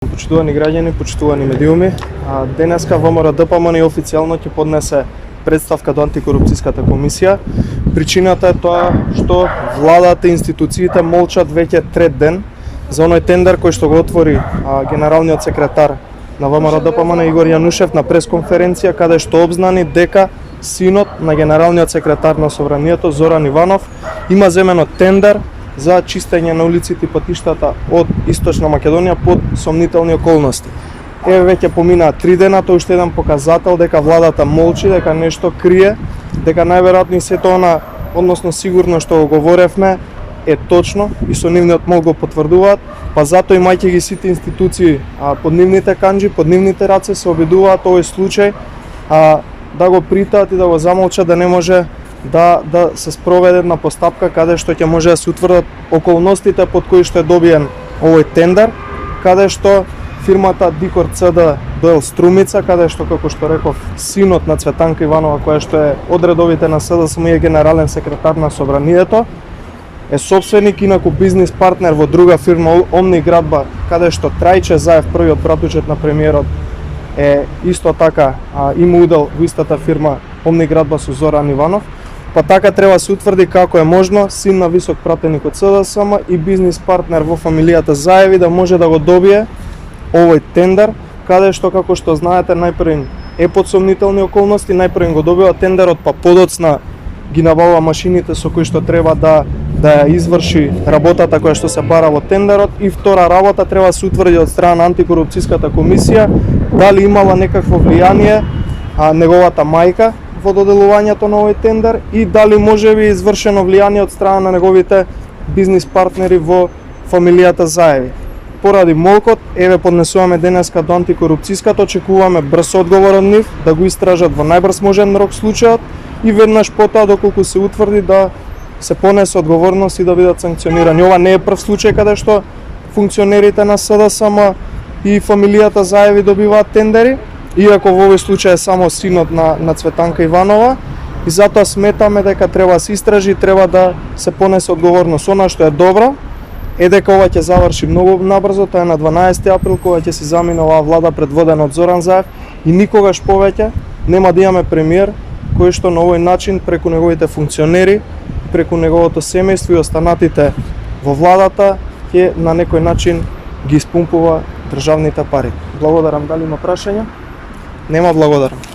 Почитувани граѓани, почитувани медиуми, денеска ВМРО ДПМН официјално ќе поднесе представка до антикорупцијската комисија. Причината е тоа што владата и институциите молчат веќе трет ден за оној тендер кој што го отвори генералниот секретар на ВМРО ДПМН Игор Јанушев на пресконференција, каде што обзнани дека синот на генералниот секретар на Собранието Зоран Иванов има земено тендер за чистење на улиците и патиштата од Источна Македонија под сомнителни околности. Еве веќе поминаа 3 дена, тоа уште еден показател дека владата молчи, дека нешто крие, дека најверојатно и сето она, односно сигурно што го говоревме, е точно и со нивниот мол го потврдуваат, па затоа имајќи ги сите институции под нивните канџи, под нивните раце, се обидуваат овој случај да го притаат и да го замолчат, да не може да се спроведе една постапка каде што ќе може да се утврдат околностите под кои што е добиен овој тендер, каде што фирмата Дикор ЦД Дуел Струмица, каде што, како што реков, синот на Цветанка Иванова, која што е од редовите на СДСМ и генерален секретар на Собранието, е собственик, инаку бизнис партнер во друга фирма Омни Градба, каде што Трајче Заев, првиот братучет на премиерот, е исто така има удел во истата фирма Омни Градба со Зоран Иванов. Па така треба се утврди како е можно син на висок пратеник од СДСМ и бизнис партнер во фамилијата Заеви да може да го добие овој тендер, каде што, како што знаете, најпрвен е под сомнителни околности, најпрвен го добива тендерот, па подоцна ги набавува машините со кои што треба да ја изврши работата која што се бара во тендерот, и втора работа треба да се утврди од страна на антикорупцијската комисија дали имала некакво влијание неговата мајка во доделувањето на овој тендер и дали можеби извршено влијание од страна на неговите бизнис партнери во фамилијата Заеви. Поради молкот, еве поднесуваме денеска до антикорупцијската, очекуваме брз одговор од нив, да го истражат во најбрз можен рок случајот и веднаш потоа доколку се утврди да се понесе одговорност и да бидат санкционирани. Ова не е прв случај каде што функционерите на СДСМ и фамилијата Заеви добиваат тендери, иако во овој случај е само синот на Цветанка Иванова, и затоа сметаме дека треба да се истражи, треба да се понесе одговорност. Она што е добро е дека ова ќе заврши многу набрзо, тоа е на 12 април кога ќе се замине оваа влада предводена од Зоран Заев, и никогаш повеќе нема да имаме премиер кој што на овој начин преку неговите функционери, преку неговото семејство и останатите во владата ќе на некој начин ги испумпува државните пари. Благодарам. Дали има прашања? Нема, благодарам.